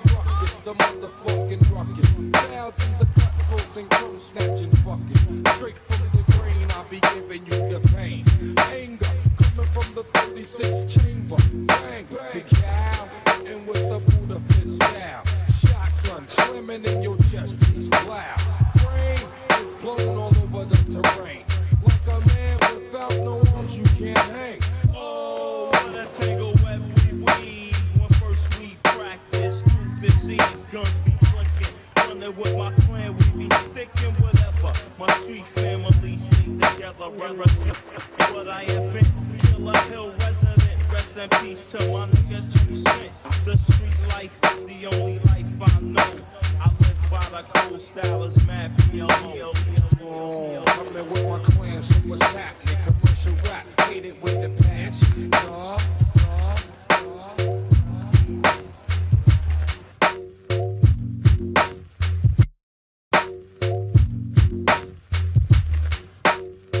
ruckus, the motherfucking ruckus. Thousands of cutthroats and crumb snatching fucking. Straight from the brain, I be giving you the pain. Anger coming from the 36 chamber. Bang, to cow, and with the Buddha fist style. Shotgun slamming in your chest piece, loud. Brain is blown all over the terrain. Like a man without no arms, you can't hang. Oh, what a tangle web we weave. When first we practice, truth is seen, guns be clicking. Running with my clan, we be sticking whatever. My street family stays together. Relative, what I am fit, Killer Hill resident. Rest in peace to my niggas 2 cents. The street life is the only life I know. I live by the cold style, is mad PLO. Coming with my clan, so what's happening? Commercial rap, hate it with the